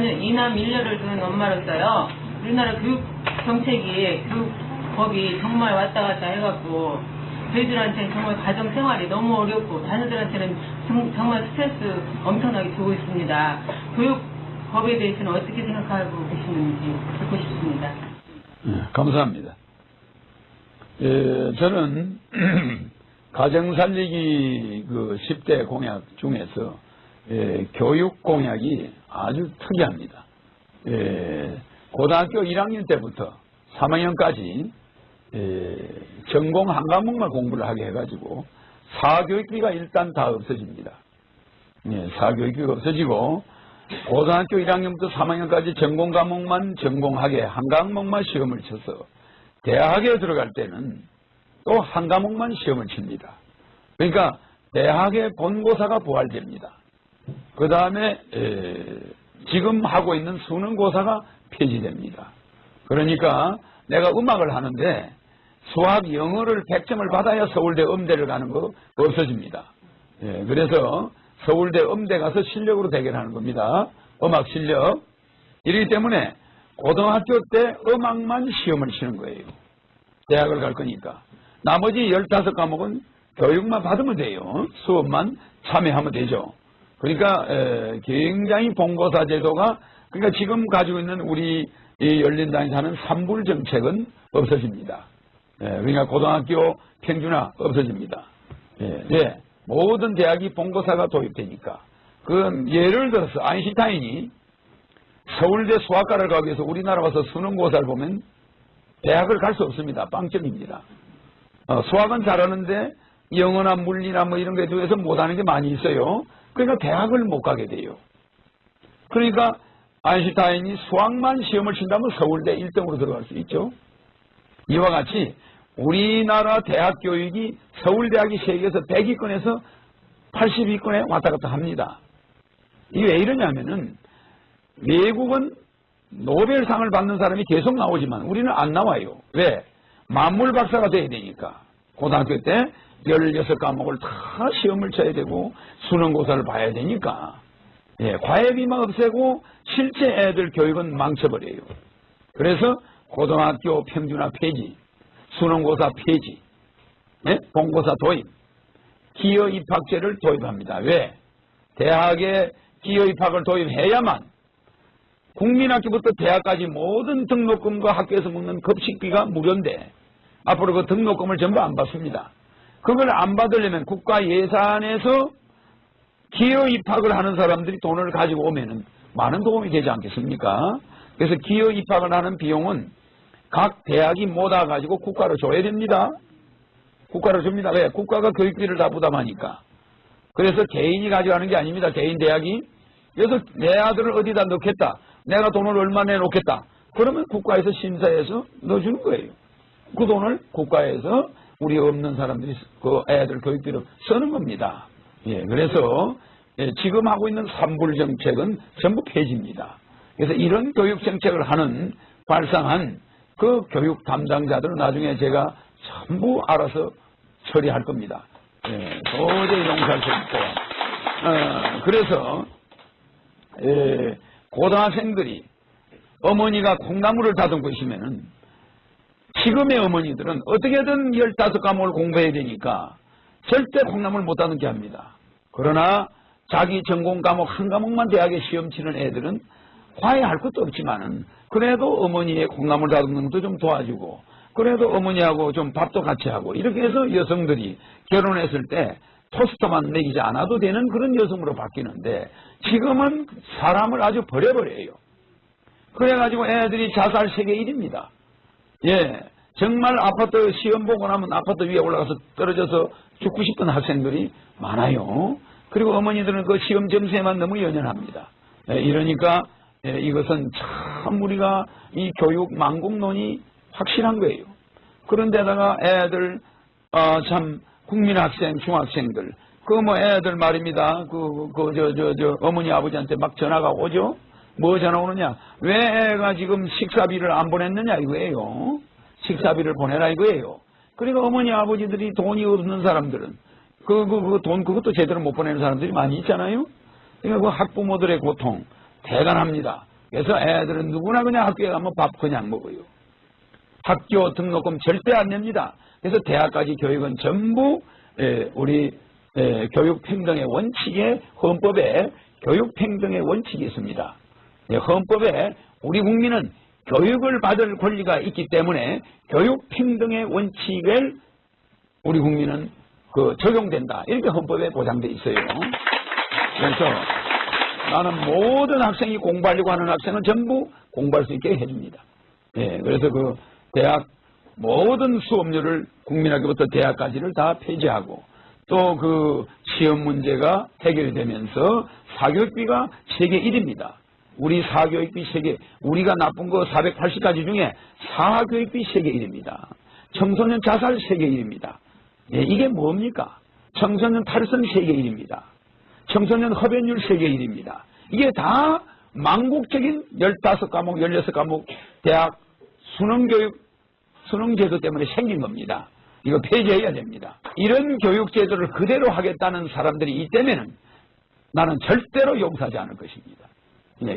이남 일녀를 둔 엄마로서요. 우리나라 교육 정책이, 교육법이 정말 왔다 갔다 해갖고 저희들한테는 정말 가정 생활이 너무 어렵고 자녀들한테는 정말 스트레스 엄청나게 주고 있습니다. 교육법에 대해서는 어떻게 생각하고 계시는지 듣고 싶습니다. 네, 감사합니다. 저는 가정살리기 그 10대 공약 중에서 교육 공약이 아주 특이합니다. 고등학교 1학년 때부터 3학년까지 전공 한 과목만 공부를 하게 해가지고 사교육비가 일단 다 없어집니다. 사교육비가 없어지고 고등학교 1학년부터 3학년까지 전공 과목만 전공하게 한 과목만 시험을 쳐서 대학에 들어갈 때는 또 한 과목만 시험을 칩니다. 그러니까 대학의 본고사가 부활됩니다. 그 다음에 지금 하고 있는 수능고사가 폐지됩니다. 그러니까 내가 음악을 하는데 수학 영어를 100점을 받아야 서울대 음대를 가는 거 없어집니다. 그래서 서울대 음대 가서 실력으로 대결하는 겁니다. 음악 실력. 이러기 때문에 고등학교 때 음악만 시험을 치는 거예요. 대학을 갈 거니까. 나머지 15과목은 교육만 받으면 돼요. 수업만 참여하면 되죠. 그러니까 굉장히 본고사 제도가, 그러니까 지금 가지고 있는 우리 열린당에서 하는 산불 정책은 없어집니다. 그러니까 고등학교 평준화 없어집니다. 모든 대학이 본고사가 도입되니까. 그 예를 들어서 아인슈타인이 서울대 수학과를 가기 위해서 우리나라 와서 수능고사를 보면 대학을 갈 수 없습니다. 빵점입니다. 수학은 잘하는데 영어나 물리나 뭐 이런 거에 대해서 못하는 게 많이 있어요. 그러니까 대학을 못 가게 돼요. 그러니까 아인슈타인이 수학만 시험을 친다면 서울대 1등으로 들어갈 수 있죠. 이와 같이 우리나라 대학 교육이 서울대학이 세계에서 100위권에서 80위권에 왔다 갔다 합니다. 이게 왜 이러냐면은 외국은 노벨상을 받는 사람이 계속 나오지만 우리는 안 나와요. 왜? 만물 박사가 돼야 되니까. 고등학교 때 16과목을 다 시험을 쳐야 되고 수능고사를 봐야 되니까. 과외비만 없애고 실제 애들 교육은 망쳐버려요. 그래서 고등학교 평준화 폐지, 수능고사 폐지, 본고사 도입, 기여입학제를 도입합니다. 왜? 대학에 기여입학을 도입해야만 국민학교부터 대학까지 모든 등록금과 학교에서 먹는 급식비가 무료인데 앞으로 그 등록금을 전부 안 받습니다. 그걸 안 받으려면 국가 예산에서 기여 입학을 하는 사람들이 돈을 가지고 오면은 많은 도움이 되지 않겠습니까? 그래서 기여 입학을 하는 비용은 각 대학이 모아가지고 국가로 줘야 됩니다. 국가로 줍니다. 왜? 국가가 교육비를 다 부담하니까. 그래서 개인이 가져가는 게 아닙니다. 개인 대학이. 그래서 내 아들을 어디다 넣겠다. 내가 돈을 얼마 내놓겠다. 그러면 국가에서 심사해서 넣어주는 거예요. 그 돈을 국가에서 우리 없는 사람들이 그 애들 교육비로 쓰는 겁니다. 그래서 지금 하고 있는 산불 정책은 전부 폐지입니다. 그래서 이런 교육 정책을 발상한 그 교육 담당자들은 나중에 제가 전부 알아서 처리할 겁니다. 도저히 용서할 수 없고. 그래서 고등학생들이 어머니가 콩나물을 다듬고 있으면은 지금의 어머니들은 어떻게든 15과목을 공부해야 되니까 절대 콩나물 못 다듬게 합니다. 그러나 자기 전공 과목 한 과목만 대학에 시험 치는 애들은 화해할 것도 없지만은 그래도 어머니의 콩나물 다듬는 것도 좀 도와주고 그래도 어머니하고 좀 밥도 같이 하고 이렇게 해서 여성들이 결혼했을 때 토스트만 먹이지 않아도 되는 그런 여성으로 바뀌는데 지금은 사람을 아주 버려버려요. 그래가지고 애들이 자살 세계 1위입니다. 정말 아파트 시험 보고 나면 아파트 위에 올라가서 떨어져서 죽고 싶은 학생들이 많아요. 그리고 어머니들은 그 시험 점수에만 너무 연연합니다. 이러니까 이것은 참 우리가 이 교육 망국론이 확실한 거예요. 그런데다가 애들 참 국민학생, 중학생들 그 뭐 애들 말입니다. 어머니 아버지한테 막 전화가 오죠. 뭐 전화 오느냐? 왜 애가 지금 식사비를 안 보냈느냐 이거예요. 식사비를 보내라 이거예요. 그러니까 어머니 아버지들이 돈이 없는 사람들은 그 돈 그것도 제대로 못 보내는 사람들이 많이 있잖아요. 그러니까 그 학부모들의 고통, 대단합니다. 그래서 애들은 누구나 그냥 학교에 가면 밥 그냥 먹어요. 학교 등록금 절대 안 냅니다. 그래서 대학까지 교육은 전부 우리 교육평등의 원칙에 헌법에 교육평등의 원칙이 있습니다. 헌법에 우리 국민은 교육을 받을 권리가 있기 때문에 교육평등의 원칙을 우리 국민은 적용된다. 이렇게 헌법에 보장되어 있어요. 그래서 나는 모든 학생이 공부하려고 하는 학생은 전부 공부할 수 있게 해줍니다. 그래서 대학 모든 수업료를 국민학교부터 대학까지를 다 폐지하고 또 시험 문제가 해결되면서 사교육비가 세계 1위입니다. 우리 사교육비 우리가 나쁜 거 480가지 중에 사교육비 세계 1위입니다. 청소년 자살 세계 1위입니다. 이게 뭡니까? 청소년 탈선 세계 1위입니다. 청소년 흡연율 세계 1위입니다. 이게 다 망국적인 15과목, 16과목 대학 수능제도 때문에 생긴 겁니다. 이거 폐지해야 됩니다. 이런 교육제도를 그대로 하겠다는 사람들이 있다면 나는 절대로 용서하지 않을 것입니다.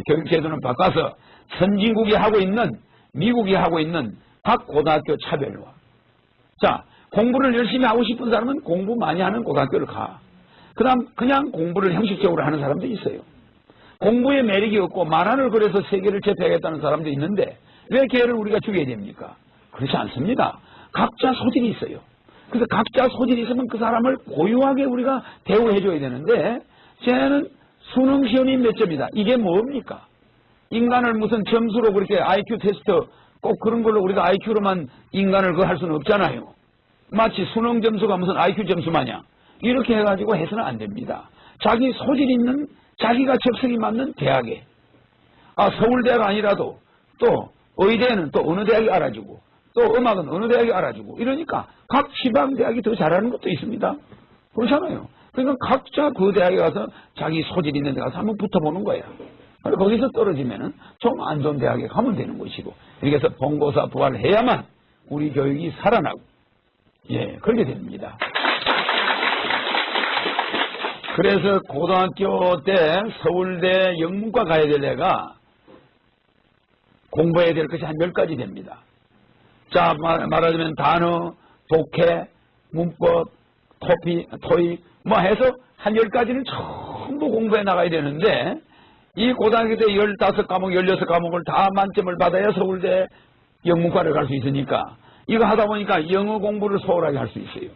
교육제도는 바꿔서 선진국이 하고 있는, 미국이 하고 있는 각 고등학교 차별화. 자, 공부를 열심히 하고 싶은 사람은 공부 많이 하는 고등학교를 가. 그 다음 그냥 공부를 형식적으로 하는 사람도 있어요. 공부에 매력이 없고 만화를 그려서 세계를 제패하겠다는 사람도 있는데 왜 걔를 우리가 죽여야 됩니까? 그렇지 않습니다. 각자 소질이 있어요. 그래서 각자 소질이 있으면 그 사람을 고유하게 우리가 대우해줘야 되는데 쟤는 수능 시험이 몇 점이다. 이게 뭡니까? 인간을 무슨 점수로 그렇게 IQ 테스트 꼭 그런 걸로 우리가 IQ로만 인간을 할 수는 없잖아요. 마치 수능 점수가 무슨 IQ 점수 마냥 이렇게 해가지고 해서는 안 됩니다. 자기 소질 있는 자기가 적성이 맞는 대학에 서울대가 아니라도 또 의대는 또 어느 대학이 알아주고 또 음악은 어느 대학이 알아주고 이러니까 각 지방대학이 더 잘하는 것도 있습니다. 그렇잖아요. 그러니까 각자 그 대학에 가서 자기 소질 있는 데 가서 한번 붙어보는 거예요. 거기서 떨어지면은 좀 안 좋은 대학에 가면 되는 것이고 이렇게 해서 본고사 부활해야만 우리 교육이 살아나고 그렇게 됩니다. 그래서 고등학교 때 서울대 영문과 가야 될 애가 공부해야 될 것이 한 10가지 됩니다. 자, 말하자면 단어, 독해, 문법, 토익 뭐 해서 한 10가지는 전부 공부해 나가야 되는데 이 고등학교 때 15과목, 16과목을 다 만점을 받아야 서울대 영문과를 갈 수 있으니까 이거 하다 보니까 영어 공부를 소홀하게 할 수 있어요.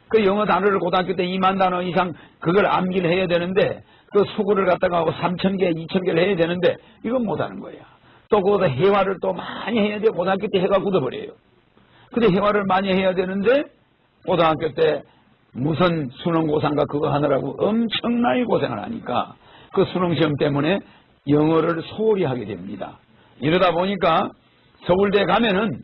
그 영어 단어를 고등학교 때 2만 단어 이상 그걸 암기를 해야 되는데 그 수구를 갖다가 하고 3,000개, 2,000개를 해야 되는데 이건 못하는 거야. 또 거기다 회화를 또 많이 해야 돼. 고등학교 때 해가 굳어버려요. 근데 회화를 많이 해야 되는데 고등학교 때 무슨 수능고사인가 그거 하느라고 엄청나게 고생을 하니까 그 수능시험 때문에 영어를 소홀히 하게 됩니다. 이러다 보니까 서울대 가면은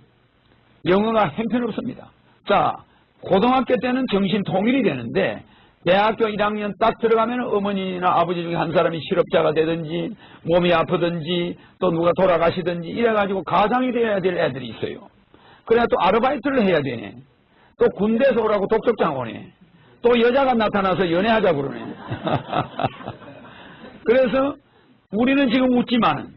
영어가 형편없습니다. 자, 고등학교 때는 정신 통일이 되는데 대학교 1학년 딱 들어가면 어머니나 아버지 중에 한 사람이 실업자가 되든지 몸이 아프든지 또 누가 돌아가시든지 이래가지고 가장이 돼야 될 애들이 있어요. 그래야 또 아르바이트를 해야 되네. 또 군대에서 오라고 독촉장 오네. 또 여자가 나타나서 연애하자고 그러네. 그래서 우리는 지금 웃지만은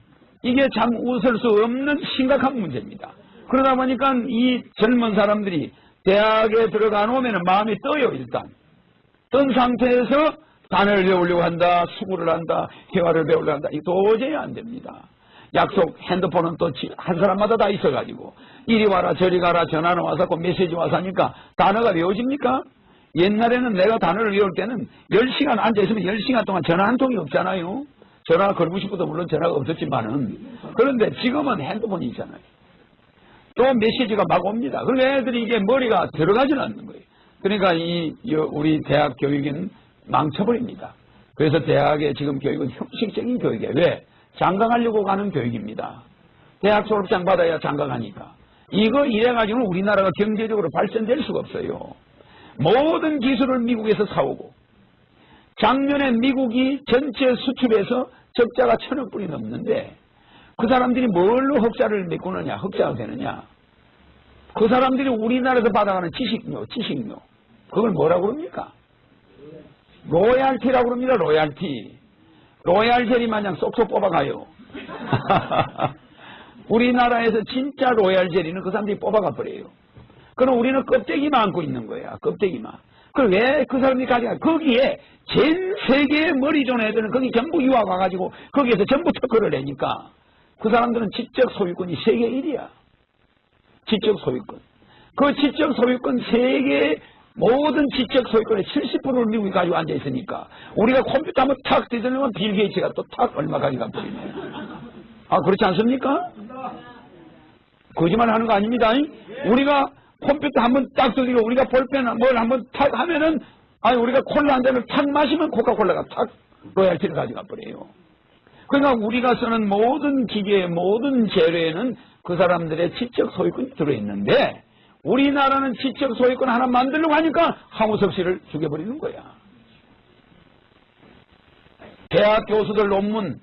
이게 참 웃을 수 없는 심각한 문제입니다. 그러다 보니까 이 젊은 사람들이 대학에 들어가 놓으면 마음이 떠요. 일단 뜬 상태에서 단어를 배우려고 한다, 수구를 한다, 회화를 배우려고 한다. 이거 도저히 안 됩니다. 약속 핸드폰은 또 한 사람마다 다 있어가지고 이리 와라 저리 가라 전화는 와서 메시지 와서 하니까 단어가 외워집니까? 옛날에는 내가 단어를 외울 때는 10시간 앉아있으면 10시간 동안 전화 한 통이 없잖아요. 전화가 걸고 싶어도 물론 전화가 없었지만은 그런데 지금은 핸드폰이 있잖아요. 또 메시지가 막 옵니다. 그러니까 애들이 이게 머리가 들어가지는 않는 거예요. 그러니까 우리 대학 교육은 망쳐버립니다. 그래서 대학의 지금 교육은 형식적인 교육이에요. 왜? 장강하려고 가는 교육입니다. 대학 졸업장 받아야 장강하니까. 이거 이래가지고는 우리나라가 경제적으로 발전될 수가 없어요. 모든 기술을 미국에서 사오고 작년에 미국이 전체 수출에서 적자가 1,000억 불이 넘는데 그 사람들이 뭘로 흑자를 메꾸느냐, 흑자가 되느냐. 그 사람들이 우리나라에서 받아가는 지식료. 그걸 뭐라고 그럽니까? 로얄티라고 그럽니다. 로얄티. 로얄 젤리 마냥 쏙쏙 뽑아가요. 우리나라에서 진짜 로얄 젤리는 그 사람들이 뽑아가 버려요. 그럼 우리는 껍데기만 안고 있는 거야. 껍데기만. 그럼 왜 그 사람들이 가져가? 거기에 전 세계의 머리 좋은 애들은 거기 전부 유학 와가지고 거기에서 전부 특허를 내니까 그 사람들은 지적 소유권이 세계 1위야. 지적 소유권. 그 지적 소유권 세계 모든 지적 소유권의 70%를 미국이 가지고 앉아 있으니까 우리가 컴퓨터 한번 탁 뒤져내면 빌 게이츠가 또 탁 얼마 가져가 버리네. 아, 그렇지 않습니까? 거짓말 하는 거 아닙니다. 우리가 컴퓨터 한번 딱 들리고 우리가 볼펜 뭘 한번 탁 하면은 아니 우리가 콜라 한 잔을 탁 마시면 코카콜라가 탁 로얄티를 가져가 버려요. 그러니까 우리가 쓰는 모든 기계의 모든 재료에는 그 사람들의 지적 소유권이 들어있는데 우리나라는 지적 소유권 하나 만들려고 하니까 항우석 씨를 죽여버리는 거야. 대학 교수들 논문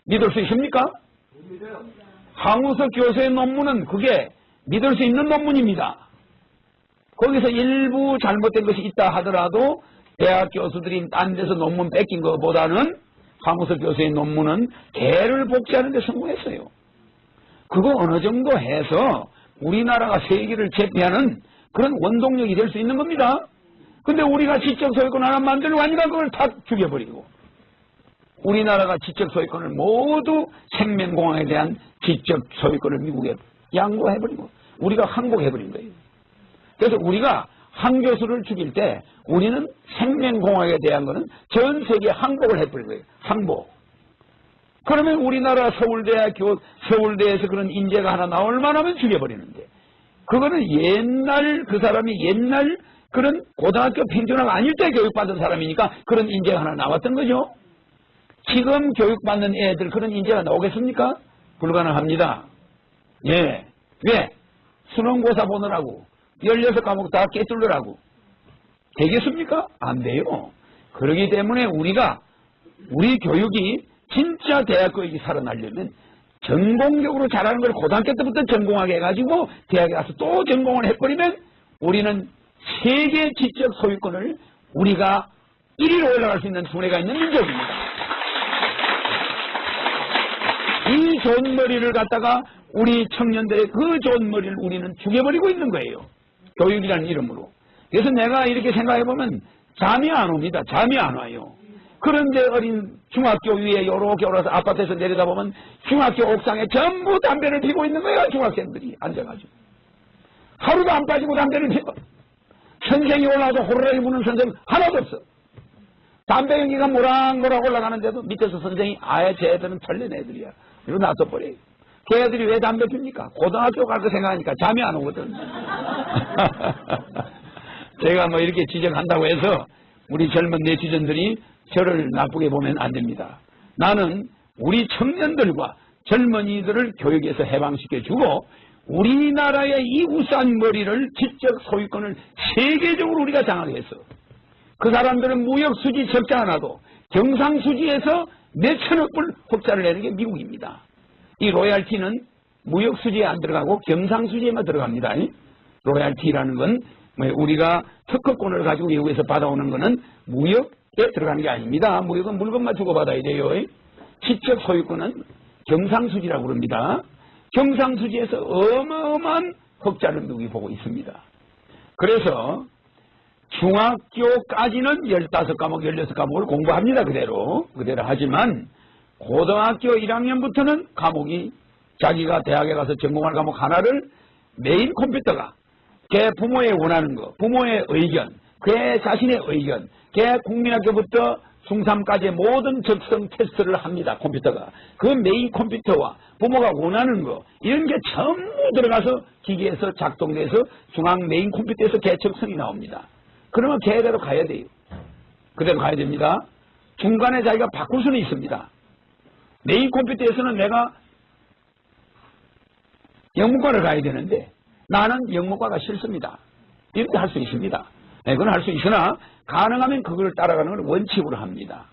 믿을 수 있습니까? 항우석 교수의 논문은 그게 믿을 수 있는 논문입니다. 거기서 일부 잘못된 것이 있다 하더라도 대학 교수들이 딴 데서 논문 뺏긴 것보다는 항우석 교수의 논문은 개를 복제하는 데 성공했어요. 그거 어느 정도 해서 우리나라가 세계를 제패하는 그런 원동력이 될 수 있는 겁니다. 근데 우리가 지적 소유권 하나 만들려고 하니까 그걸 다 죽여버리고 우리나라가 지적 소유권을 모두 생명공학에 대한 지적 소유권을 미국에 양보해버리고 우리가 항복해버린 거예요. 그래서 우리가 한 교수를 죽일 때 우리는 생명공학에 대한 거는 전 세계에 항복을 해버린 거예요. 항복. 그러면 우리나라 서울대에서 그런 인재가 하나 나올 만하면 죽여버리는데 그거는 옛날 그 사람이 옛날 그런 고등학교 평준화가 아닐 때 교육받은 사람이니까 그런 인재가 하나 나왔던 거죠. 지금 교육받는 애들 그런 인재가 나오겠습니까? 불가능합니다. 예. 왜? 수능고사 보느라고 16과목 다 깨뚫으라고 되겠습니까? 안 돼요. 그렇기 때문에 우리 교육이 진짜 대학 교육이 살아나려면 전공적으로 잘하는 걸 고등학교 때부터 전공하게 해가지고 대학에 가서 또 전공을 해버리면 우리는 세계 지적 소유권을 우리가 1위로 올라갈 수 있는 두뇌가 있는 민족입니다. 이 좋은 머리를 갖다가 우리 청년들의 그 좋은 머리를 우리는 죽여버리고 있는 거예요. 교육이라는 이름으로. 그래서 내가 이렇게 생각해보면 잠이 안 옵니다. 잠이 안 와요. 그런데 어린 중학교 위에 이렇게 올라서 아파트에서 내려다보면 중학교 옥상에 전부 담배를 피고 있는 거예요. 중학생들이 앉아가지고. 하루도 안 빠지고 담배를 피워. 선생이 올라와서 호루라기 부는 선생 하나도 없어. 담배 연기가 모락모락 올라가는데도 밑에서 선생이 아예 쟤들은 털린 애들이야. 이러고 놔둬버려요. 걔들이 왜 담배 핍니까? 고등학교 갈 거 생각하니까 잠이 안 오거든. 제가 뭐 이렇게 지적한다고 해서 우리 젊은 네티즌들이 저를 나쁘게 보면 안 됩니다. 나는 우리 청년들과 젊은이들을 교육에서 해방시켜주고 우리나라의 이 우수한 머리를 지적 소유권을 세계적으로 우리가 장악해서 그 사람들은 무역 수지 적자 하나도 경상수지에서 몇천억 불 흑자를 내는 게 미국입니다. 이 로얄티는 무역 수지에 안 들어가고 경상수지에만 들어갑니다. 로얄티라는 건 우리가 특허권을 가지고 미국에서 받아오는 거는 무역에 들어가는 게 아닙니다. 무역은 물건만 주고받아야 돼요. 지적 소유권은 경상수지라고 그럽니다. 경상수지에서 어마어마한 흑자를 미국이 보고 있습니다. 그래서 중학교까지는 15과목, 16과목을 공부합니다. 그대로 하지만 고등학교 1학년부터는 과목이 자기가 대학에 가서 전공할 과목 하나를 메인 컴퓨터가 걔 부모의 원하는 거, 부모의 의견, 걔 자신의 의견, 걔 국민학교부터 중3까지의 모든 적성 테스트를 합니다. 컴퓨터가. 그 메인 컴퓨터와 부모가 원하는 거 이런 게 전부 들어가서 기계에서 작동돼서 중앙 메인 컴퓨터에서 걔 적성이 나옵니다. 그러면 걔대로 가야 돼요. 그대로 가야 됩니다. 중간에 자기가 바꿀 수는 있습니다. 메인 컴퓨터에서는 내가 영문과를 가야 되는데 나는 영문과가 싫습니다. 이렇게 할 수 있습니다. 네, 그건 할 수 있으나 가능하면 그걸 따라가는 걸 원칙으로 합니다.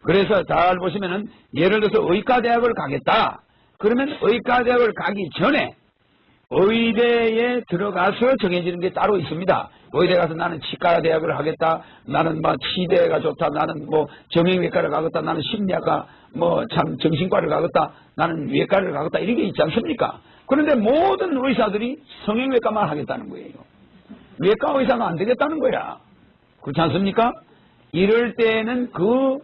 그래서 잘 보시면은 예를 들어서 의과대학을 가겠다. 그러면 의과대학을 가기 전에 의대에 들어가서 정해지는 게 따로 있습니다. 의대 가서 나는 치과 대학을 하겠다, 나는 뭐 치대가 좋다, 나는 뭐 정형외과를 가겠다, 나는 심리학과 뭐 참 정신과를 가겠다, 나는 외과를 가겠다, 이런 게 있지 않습니까? 그런데 모든 의사들이 성형외과만 하겠다는 거예요. 외과 의사가 안 되겠다는 거야. 그렇지 않습니까? 이럴 때는 그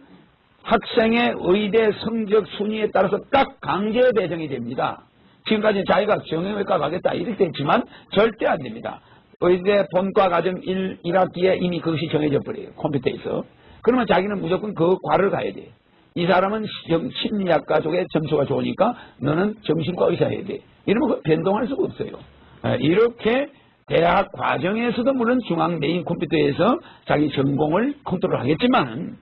학생의 의대 성적 순위에 따라서 딱 강제 배정이 됩니다. 지금까지 자기가 정형외과 가겠다 이렇게 했지만 절대 안 됩니다. 의대 본과 과정 1학기에 이미 그것이 정해져 버려요. 컴퓨터에서. 그러면 자기는 무조건 그 과를 가야 돼. 이 사람은 심리학과 쪽에 점수가 좋으니까 너는 정신과 의사 해야 돼. 이러면 그 변동할 수가 없어요. 이렇게 대학 과정에서도 물론 중앙 메인 컴퓨터에서 자기 전공을 컨트롤하겠지만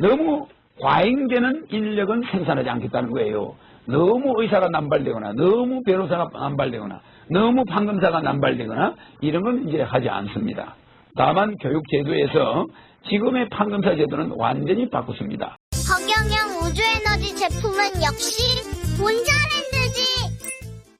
너무 과잉되는 인력은 생산하지 않겠다는 거예요. 너무 의사가 남발되거나 너무 변호사가 남발되거나 너무 판검사가 남발되거나 이런 건 이제 하지 않습니다. 다만 교육제도에서 지금의 판검사 제도는 완전히 바꿨습니다. 허경영 우주에너지 제품은 역시 본전!